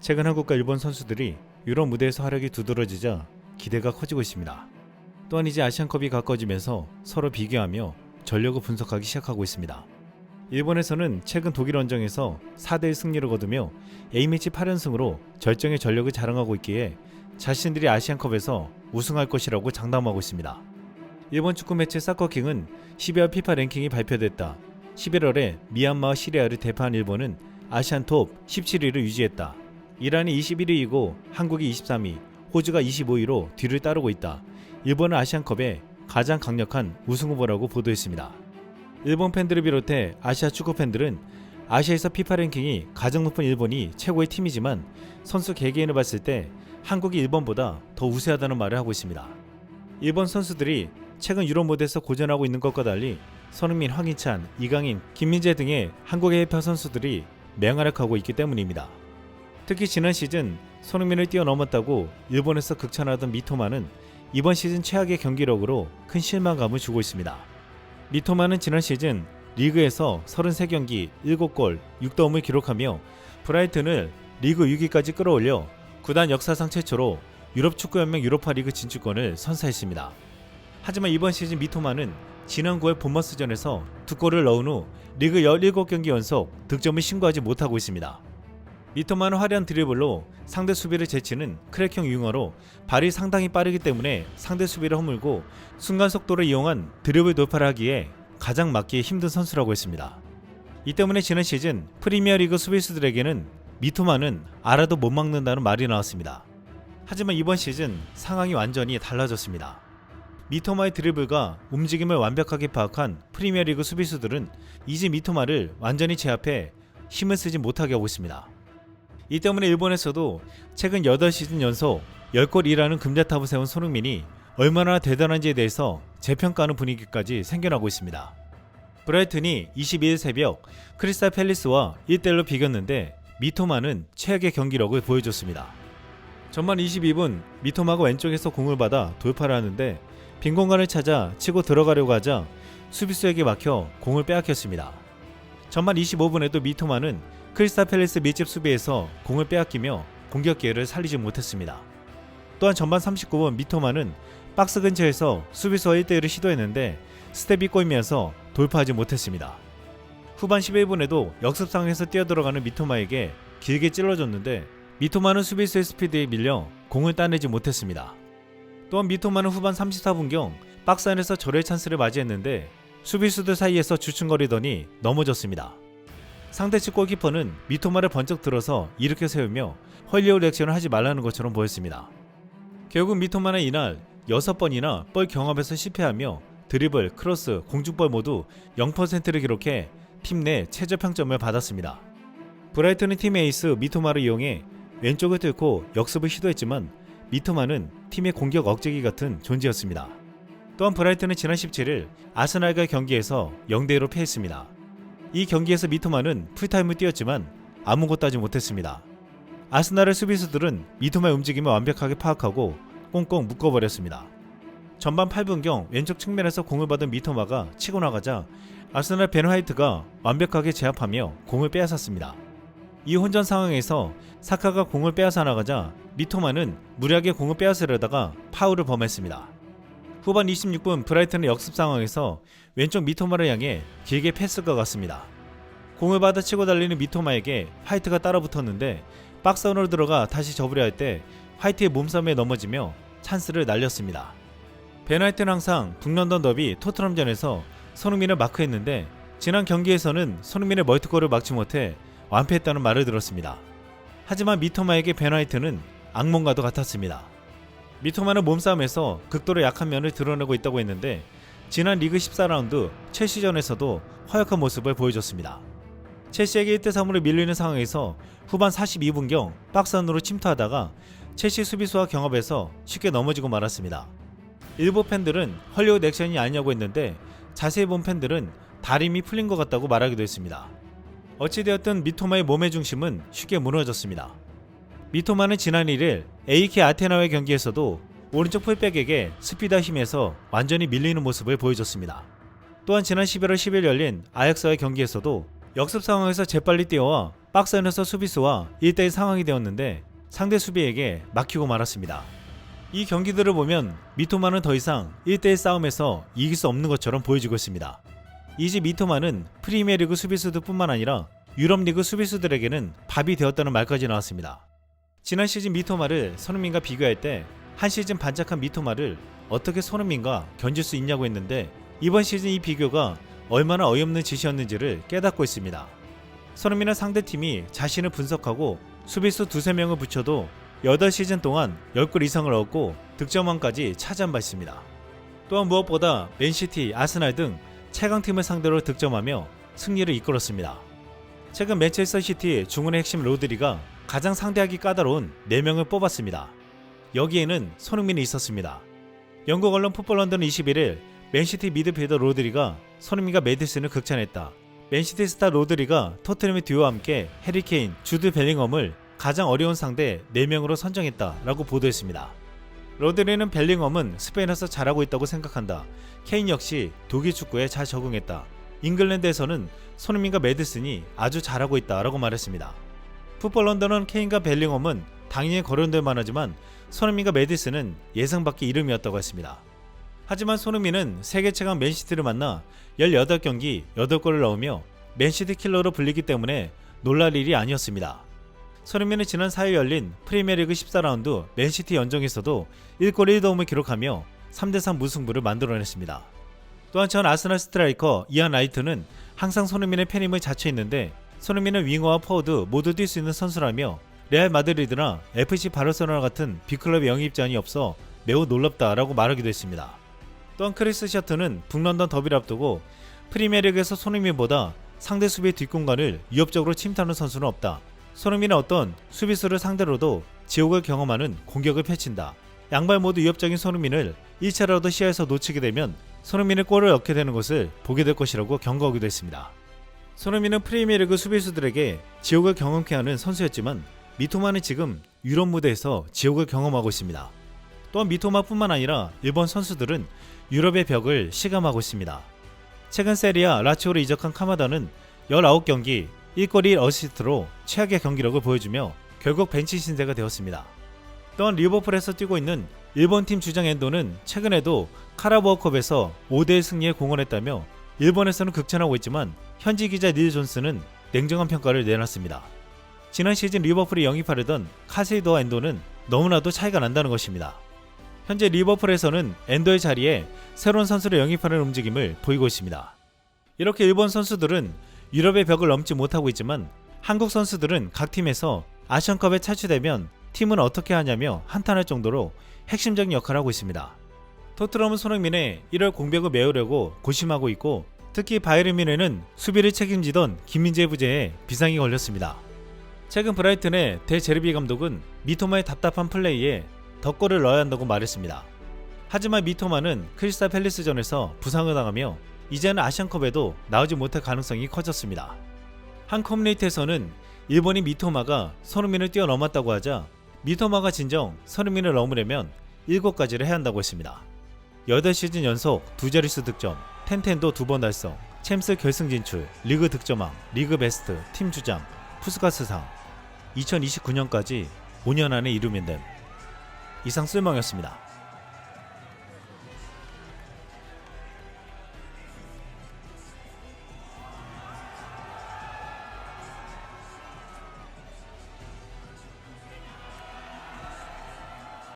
최근 한국과 일본 선수들이 유럽 무대에서 활약이 두드러지자 기대가 커지고 있습니다. 또한 이제 아시안컵이 가까워지면서 서로 비교하며 전력을 분석하기 시작하고 있습니다. 일본에서는 최근 독일 원정에서 4대1 승리를 거두며 A매치 8연승으로 절정의 전력을 자랑하고 있기에 자신들이 아시안컵에서 우승할 것이라고 장담하고 있습니다. 일본 축구 매체 사커킹은 12월 피파 랭킹이 발표됐다. 11월에 미얀마와 시리아를 대파한 일본은 아시안 톱 17위를 유지했다. 이란이 21위이고 한국이 23위, 호주가 25위로 뒤를 따르고 있다. 일본은 아시안컵의 가장 강력한 우승 후보라고 보도했습니다. 일본 팬들을 비롯해 아시아 축구 팬들은 아시아에서 피파 랭킹이 가장 높은 일본이 최고의 팀이지만 선수 개개인을 봤을 때 한국이 일본보다 더 우세하다는 말을 하고 있습니다. 일본 선수들이 최근 유럽 무대에서 고전하고 있는 것과 달리 손흥민, 황희찬, 이강인, 김민재 등의 한국의 해외 선수들이 맹활약하고 있기 때문입니다. 특히 지난 시즌 손흥민을 뛰어넘었다고 일본에서 극찬하던 미토마는 이번 시즌 최악의 경기력으로 큰 실망감을 주고 있습니다. 미토마는 지난 시즌 리그에서 33경기 7골 6도움을 기록하며 브라이튼을 리그 6위까지 끌어올려 구단 역사상 최초로 유럽축구연맹 유로파 리그 진출권을 선사했습니다. 하지만 이번 시즌 미토마는 지난 9월 본머스전에서 2골을 넣은 후 리그 17경기 연속 득점을 신고하지 못하고 있습니다. 미토마는 화려한 드리블로 상대 수비를 제치는 크랙형 윙어로 발이 상당히 빠르기 때문에 상대 수비를 허물고 순간 속도를 이용한 드리블 돌파를 하기에 가장 막기 힘든 선수라고 했습니다. 이 때문에 지난 시즌 프리미어리그 수비수들에게는 미토마는 알아도 못 막는다는 말이 나왔습니다. 하지만 이번 시즌 상황이 완전히 달라졌습니다. 미토마의 드리블과 움직임을 완벽하게 파악한 프리미어리그 수비수들은 이제 미토마를 완전히 제압해 힘을 쓰지 못하게 하고 있습니다. 이 때문에 일본에서도 최근 8시즌 연속 10골이라는 금자탑을 세운 손흥민이 얼마나 대단한지에 대해서 재평가하는 분위기까지 생겨나고 있습니다. 브라이튼이 22일 새벽 크리스탈 팰리스와 1대1로 비겼는데 미토마는 최악의 경기력을 보여줬습니다. 전반 22분 미토마가 왼쪽에서 공을 받아 돌파를 하는데 빈 공간을 찾아 치고 들어가려고 하자 수비수에게 막혀 공을 빼앗겼습니다. 전반 25분에도 미토마는 크리스탈 팰리스 밀집 수비에서 공을 빼앗기며 공격 기회를 살리지 못했습니다. 또한 전반 39분 미토마는 박스 근처에서 수비수와 1대1을 시도했는데 스텝이 꼬이면서 돌파하지 못했습니다. 후반 11분에도 역습 상황에서 뛰어들어가는 미토마에게 길게 찔러줬는데 미토마는 수비수의 스피드에 밀려 공을 따내지 못했습니다. 또한 미토마는 후반 34분경 박스 안에서 절호의 찬스를 맞이했는데 수비수들 사이에서 주춤거리더니 넘어졌습니다. 상대 측 골키퍼는 미토마를 번쩍 들어서 일으켜 세우며 헐리우드 액션을 하지 말라는 것처럼 보였습니다. 결국 미토마는 이날 6번이나 볼 경합에서 실패하며 드리블, 크로스, 공중볼 모두 0%를 기록해 팀 내 최저 평점을 받았습니다. 브라이튼은 팀 에이스 미토마를 이용해 왼쪽을 뚫고 역습을 시도했지만 미토마는 팀의 공격 억제기 같은 존재였습니다. 또한 브라이튼은 지난 17일 아스날과의 경기에서 0대1로 패했습니다. 이 경기에서 미토마는 풀타임을 뛰었지만 아무것도 하지 못했습니다. 아스날의 수비수들은 미토마의 움직임을 완벽하게 파악하고 꽁꽁 묶어버렸습니다. 전반 8분경 왼쪽 측면에서 공을 받은 미토마가 치고 나가자 아스날 벤 화이트가 완벽하게 제압하며 공을 빼앗았습니다. 이 혼전 상황에서 사카가 공을 빼앗아 나가자 미토마는 무리하게 공을 빼앗으려다가 파울을 범했습니다. 후반 26분 브라이튼의 역습 상황에서 왼쪽 미토마를 향해 길게 패스가 갔습니다. 공을 받아 치고 달리는 미토마에게 화이트가 따라붙었는데 박스 안으로 들어가 다시 접으려 할 때 화이트의 몸싸움에 넘어지며 찬스를 날렸습니다. 벤 화이트는 항상 북런던 더비 토트넘전에서 손흥민을 마크했는데 지난 경기에서는 손흥민의 멀티골을 막지 못해 완패했다는 말을 들었습니다. 하지만 미토마에게 벤 화이트는 악몽과도 같았습니다. 미토마는 몸싸움에서 극도로 약한 면을 드러내고 있다고 했는데 지난 리그 14라운드 첼시전에서도 허약한 모습을 보여줬습니다. 첼시에게 1대3으로 밀리는 상황에서 후반 42분경 박스 안으로 침투하다가 첼시 수비수와 경합에서 쉽게 넘어지고 말았습니다. 일부 팬들은 헐리우드 액션이 아니냐고 했는데 자세히 본 팬들은 다림이 풀린 것 같다고 말하기도 했습니다. 어찌되었든 미토마의 몸의 중심은 쉽게 무너졌습니다. 미토마는 지난 1일 AK 아테나와의 경기에서도 오른쪽 풀백에게 스피드와 힘에서 완전히 밀리는 모습을 보여줬습니다. 또한 지난 11월 10일 열린 아약스와의 경기에서도 역습 상황에서 재빨리 뛰어와 박스 안에서 수비수와 1대1 상황이 되었는데 상대 수비에게 막히고 말았습니다. 이 경기들을 보면 미토마는 더 이상 1대1 싸움에서 이길 수 없는 것처럼 보여지고 있습니다. 이제 미토마는 프리미어리그 수비수들 뿐만 아니라 유럽리그 수비수들에게는 밥이 되었다는 말까지 나왔습니다. 지난 시즌 미토마를 손흥민과 비교할 때 한 시즌 반짝한 미토마를 어떻게 손흥민과 견줄 수 있냐고 했는데 이번 시즌 이 비교가 얼마나 어이없는 짓이었는지를 깨닫고 있습니다. 손흥민은 상대팀이 자신을 분석하고 수비수 두세 명을 붙여도 8시즌 동안 10골 이상을 얻고 득점왕까지 차지한 바 있습니다. 또한 무엇보다 맨시티, 아스날 등 최강팀을 상대로 득점하며 승리를 이끌었습니다. 최근 맨체스터 시티 중원의 핵심 로드리가 가장 상대하기 까다로운 4명을 뽑았습니다. 여기에는 손흥민이 있었습니다. 영국 언론 풋볼 런던은 21일 맨시티 미드필더 로드리가 손흥민과 메디슨을 극찬했다. 맨시티 스타 로드리가 토트넘의 듀오와 함께 해리 케인, 주드 벨링엄을 가장 어려운 상대 4명으로 선정했다라고 보도했습니다. 로드리는 벨링엄은 스페인에서 잘하고 있다고 생각한다. 케인 역시 독일 축구에 잘 적응했다. 잉글랜드에서는 손흥민과 메디슨이 아주 잘하고 있다라고 말했습니다. 풋볼 런던은 케인과 벨링엄은 당연히 거론될 만하지만 손흥민과 메디슨은 예상 밖의 이름이었다고 했습니다. 하지만 손흥민은 세계 최강 맨시티를 만나 18경기 8골을 넣으며 맨시티 킬러로 불리기 때문에 놀랄 일이 아니었습니다. 손흥민은 지난 4일 열린 프리미어리그 14라운드 맨시티 연정에서도 1골 1도움을 기록하며 3대3 무승부를 만들어냈습니다. 또한 전 아스날 스트라이커 이안 라이트는 항상 손흥민의 팬임을 자처했는데 손흥민은 윙어와 포워드 모두 뛸 수 있는 선수라며 레알 마드리드나 FC 바르셀로나 같은 빅클럽의 영입 제한이 없어 매우 놀랍다라고 말하기도 했습니다. 또한 크리스 셔트는 북런던 더비를 앞두고 프리미어리그에서 손흥민보다 상대 수비의 뒷공간을 위협적으로 침투하는 선수는 없다. 손흥민은 어떤 수비수를 상대로도 지옥을 경험하는 공격을 펼친다. 양발 모두 위협적인 손흥민을 1차라도 시야에서 놓치게 되면 손흥민의 골을 넣게 되는 것을 보게 될 것이라고 경고하기도 했습니다. 손흥민은 프리미어리그 수비수들에게 지옥을 경험케 하는 선수였지만 미토마는 지금 유럽 무대에서 지옥을 경험하고 있습니다. 또한 미토마뿐만 아니라 일본 선수들은 유럽의 벽을 시감하고 있습니다. 최근 세리아 라치오로 이적한 카마다는 19경기 1골 1어시스트로 최악의 경기력을 보여주며 결국 벤치 신세가 되었습니다. 또한 리버풀에서 뛰고 있는 일본팀 주장 엔도는 최근에도 카라바오컵에서 5대1 승리에 공헌했다며 일본에서는 극찬하고 있지만 현지 기자 닐 존스는 냉정한 평가를 내놨습니다. 지난 시즌 리버풀이 영입하려던 카세이도와 엔도는 너무나도 차이가 난다는 것입니다. 현재 리버풀에서는 엔도의 자리에 새로운 선수를 영입하는 움직임을 보이고 있습니다. 이렇게 일본 선수들은 유럽의 벽을 넘지 못하고 있지만 한국 선수들은 각 팀에서 아시안컵에 차출되면 팀은 어떻게 하냐며 한탄할 정도로 핵심적인 역할을 하고 있습니다. 토트넘은 손흥민의 1월 공백을 메우려고 고심하고 있고 특히 바이에른 뮌헨은 수비를 책임지던 김민재 부재에 비상이 걸렸습니다. 최근 브라이튼의 데제르비 감독은 미토마의 답답한 플레이에 덧골을 넣어야 한다고 말했습니다. 하지만 미토마는 크리스탈 팰리스전에서 부상을 당하며 이제는 아시안컵에도 나오지 못할 가능성이 커졌습니다. 한 커뮤니티에서는 일본인 미토마가 손흥민을 뛰어넘었다고 하자 미토마가 진정 손흥민을 넘으려면 7가지를 해야 한다고 했습니다. 8시즌 연속 2자릿수 득점, 텐텐도 2번 달성, 챔스 결승 진출, 리그 득점왕, 리그 베스트, 팀 주장, 푸스카스상 2029년까지 5년 안에 이루면 됨. 이상 쓸멍이었습니다.